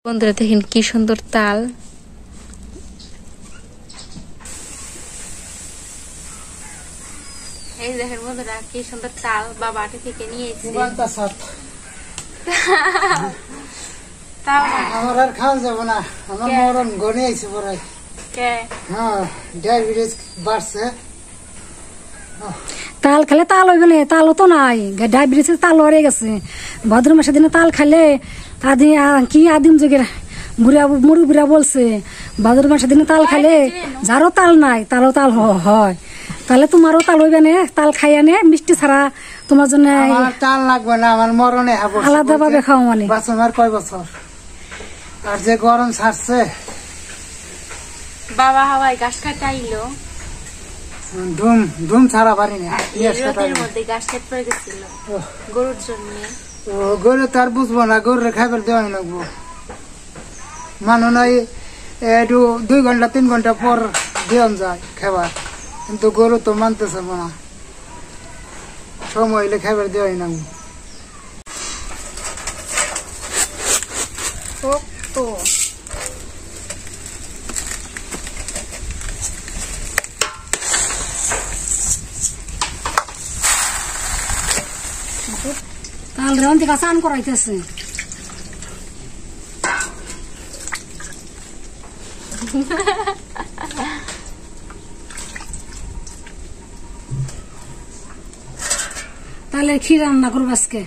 বন্ধুরা দেখেন কি সুন্দর তাল। এই দেখেন বন্ধুরা কি সুন্দর তাল বাবা আটি থেকে নিয়ে এসেছে। আমার আর খাওয়া যাবে না, আমার মরণ গনে আইছে পরে। হ্যাঁ, ডায়াবেটিস বাড়ছে। তাল খেলে তাল হইবে না, তালও তো নাই, ডায়াবেটিস তাল হয়ে গেছে। ভাদ্র মাসের দিনে তাল খাইলে কি আদিম যুগের মুরুবিরা বলছে ভাদ্র মাসের দিনে তাল খাইলে যারও তাল নাই তারও তাল হয়। তাহলে তোমারও তাল হইবে না, তাল খাইয়া নে মিষ্টি ছাড়া তোমার জন্য তাল লাগবে না, আমার মরণে আলাদা ভাবে খাও মানে। আমার কয় বছর আর যে গরম ছাড়ছে। বাবা হাওয়াই গাছ কাটা আইলো, ধুম ছাড়া পারি না, মধ্যে গাছ কাট পড়ে গেছিল গরুর জন্য। গরু তার বুঝবো না, গরুরে খাইবার দেওয়া লাগবো। মানুষ নাই একটু 2 ঘন্টা 3 ঘন্টা পর দেওয়া যায় খাবার, কিন্তু গরু তো মানতেছে না, সময় হইলে খাবার দেওয়াই না। তাল রেওয়ান থেকে চান করাইতেছে। তাহলে ক্ষীর রান্না করবো আজকে।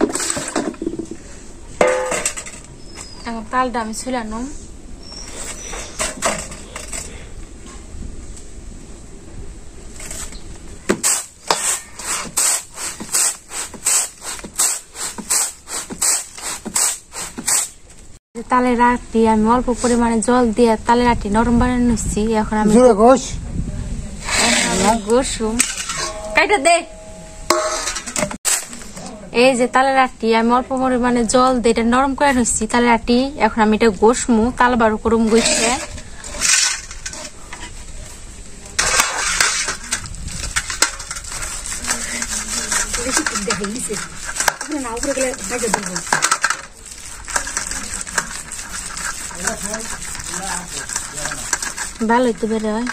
এখন তালটা আমি ছুলানো, তালের আটি আমি অল্প পরিমাণে জল দিয়ে তালের আটি নরম বানানো নিচ্ছি। এখন আমি গোসুম কাইটা দে। এই যে তালের আটি আমি অল্প পরিমাণে জল দিয়ে এটা নরম করে নিচ্ছি তালের আটি। এখন আমি এটা গোসমু, তাল বারো করুম গইছে। ভালোই তো বের হয়।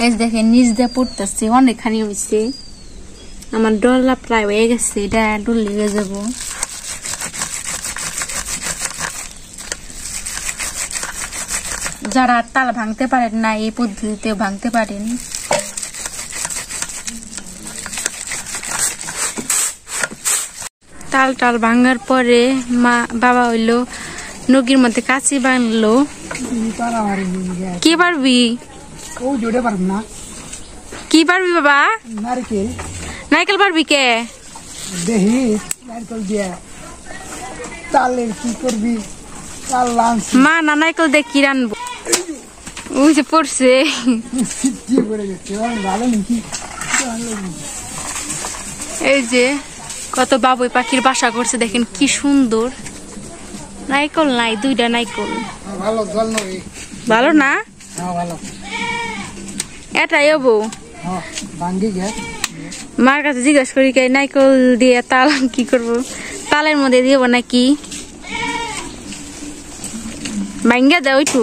এই দেখেন নিচ দিয়ে পড়তেছে, অনেকখানি হয়েছে। আমার ডলা প্রায় হয়ে গেছে, এটা ডুল হয়ে যাব। যারা তাল ভাঙতে পারেন না এই পদ্ধতিতে ভাঙতে পারেন। তাল টাল ভাঙার পরে বাবা হইলো নগির মধ্যে কাঁচি বানলো। কি পারবি? কি পারবি বাবা? নারকেল পারবি কে? দেখি নারকেল দিয়া তালের কি করবি? মা না নারকেল দিয়ে কি রানবো? ওই যে পড়ছে। এই যে কত বাবুই পাখির বাসা করছে, দেখেন কি সুন্দর। নাইকল নাই, 2টা নাইকল। ভালো না? এটাই হবো। মার কাছে জিজ্ঞাসা করি কে নাইকল দিয়ে তাল কি করবো, তালের মধ্যে দিব নাকি ভাঙ্গা দেয় ওইটু।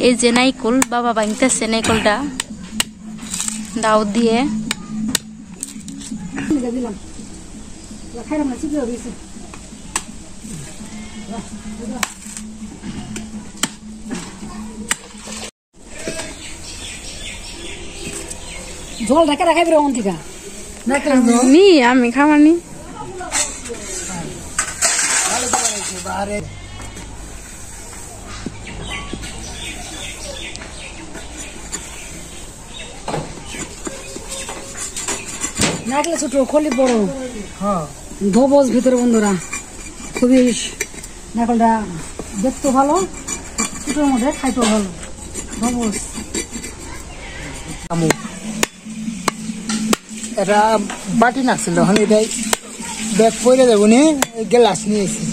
এই যে নাইকল বাবা ভাঙতেছে, নাইকলটা দাও দিয়ে। জল ঢাকা রাখাই বেরোন থেকে নি আমি খাওয়ানি। নাকলে ছোট খলি বড় ধবজ ভিতরে বন্ধুরা, খুবই নাকলটা দেখতে ভালো, ছোটোর মধ্যে খাইতেও ভালো। ধবজ এটা বাটি নাছিল, এটাই ব্যাগ পরে যাবো নি, গ্লাস নিয়েছি।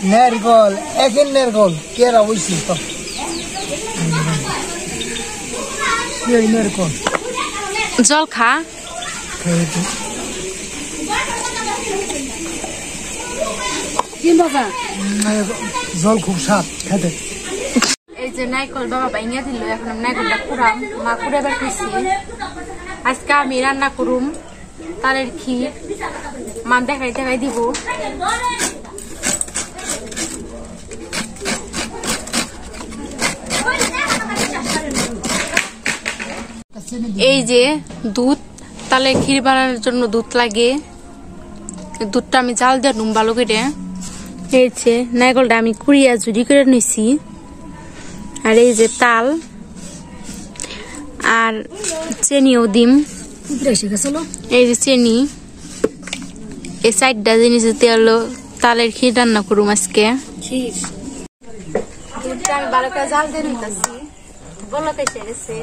নারকল একের নারকল কেরা বইছি তো নারকল জল খা কি বাবা জল খুব স্বাদ খেতে এই যে নাইকল বাবা বাইঙ্গা দিল এখন আমি নাইকলটা কুড়াম মা কুড়ে বেড়েছি আজকে আমি রান্না করুম তালের ক্ষীর মা দেখাই দেখাই দিব এই যে দুধ তালের ক্ষীর বানানোর জন্য দুধ লাগে দুধটা আমি জাল দিয়ে নুম ভালো করে এই যে নাইকলটা আমি কুড়িয়া ঝুড়ি করে নিছি আর এই যে তাল আর চেনিও দিম এই যে চেনি এই সাইডটা জিনিস তেল তালের ক্ষীর রান্না করুম আজকে দুধটা আমি ভালো করে জাল দিয়ে নিতেছি বলতে গেছে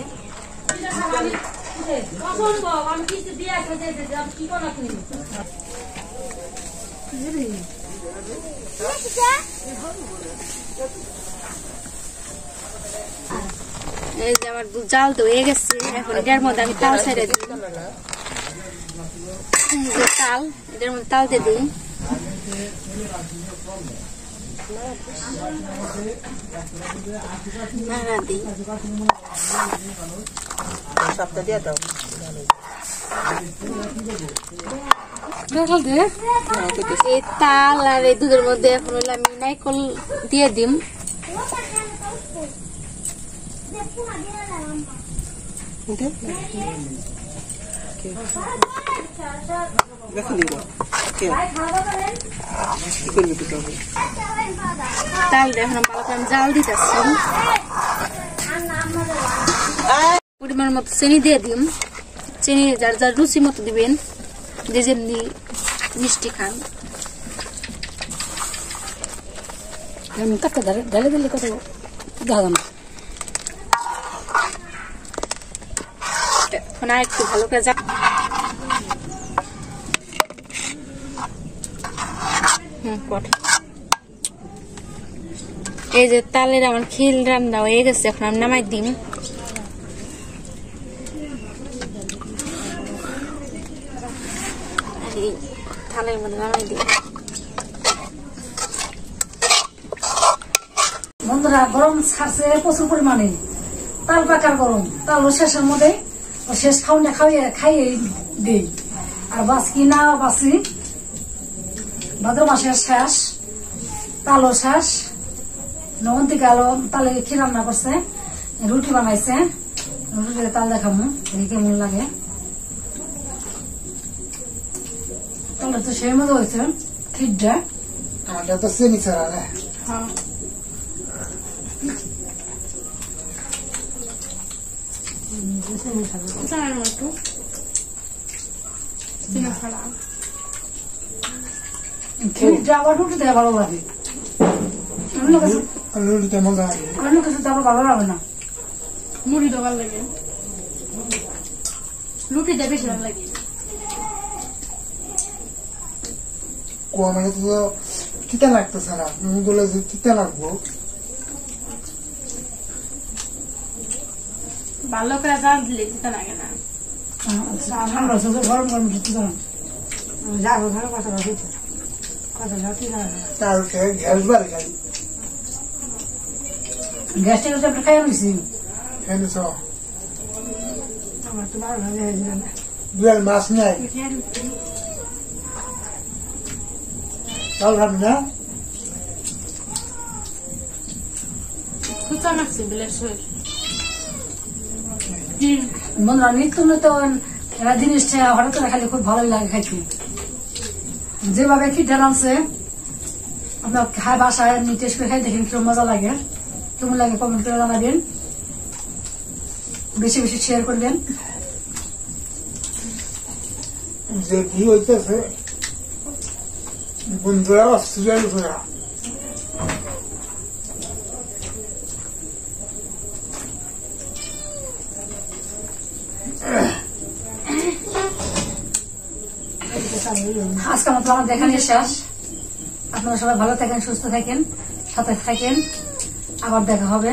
এই যে আমার দুধ জাল তো হয়ে গেছে এখন এটার মধ্যে আমি তাল ছেড়ে দিই তাল এটার মধ্যে তাল দিয়ে দিই নাড়া দিই এই তাল আর এই দুধের মধ্যে এখন হলে আমি নাইকল দিয়ে দিম তাল এখন ভালো করে আমি জাল দিতেছি পরিমাণ মতো চিনি দিয়ে দিম চিনি যার যার রুচি মতো দিবেন যে যেমনি মিষ্টি খান ঢালে দিলে কত দেখা না এখন আর একটু ভালো করে এই যে তালের আমার ক্ষীর রান্না হয়ে গেছে এখন আমি নামাই দিম তালের মধ্যে নামাই দিই বন্ধুরা গরম ছাড়ছে প্রচুর পরিমাণে তাল পাকার গরম তাল শেষের মধ্যে শেষ খাওয়া খাইয়ে দিই আর বাস কি না বাসি ভাদ্র মাসের শেষ তালও শেষ নবন্তিকা আলো তালে ক্ষীর রান্না করছে রুটি বানাইছে রুটিতে তাল দেখামু কেমন লাগে তাহলে তো সেই মতো হয়েছে ক্ষীরটা আমারটা তো চিনি ছাড়া না ক্ষীরটা আবার রুটিতে ভালো লাগে রুটিতে মজা লাগে অন্য কিছু তো আবার ভালো লাগে না মুড়ি তো ভালো লাগে রুটিতে বেশি ভালো লাগে মানে তো তিতা লাগতেছে না বলে যে তিতা লাগবো ভালো করে জাল দিলে তিতা লাগে না ঠান্ডা গরম গরম সত্যি গরম যাবো ঘরে কথা হইতে কথা যাতে তার গ্যাস বাড়ি খাই গ্যাসটা একটা খাই আনিছি এনেছ আমার তো ভালো লাগে না দুয়াল মাছ নাই চাল খাবি না খুচা লাগছে বিলের শরীর বন্ধুরা নিত্য নতুন জিনিসটা হঠাৎ করে খালি খুব ভালোই লাগে খাইতে যেভাবে খিটে রানছে আপনার খাই বাসায় টেস্ট করে খাই দেখেন কিরকম মজা লাগে কেমন লাগে কমেন্ট করে জানাবেন বেশি বেশি শেয়ার করবেন যে কি হইতেছে বন্ধুরা অস্ট্রেলিয়ার ঘোরা আজকে মতো আমার দেখা নিয়ে শেষ আপনারা সবাই ভালো থাকেন, সুস্থ থাকেন, সাথে থাকেন। আবার দেখা হবে।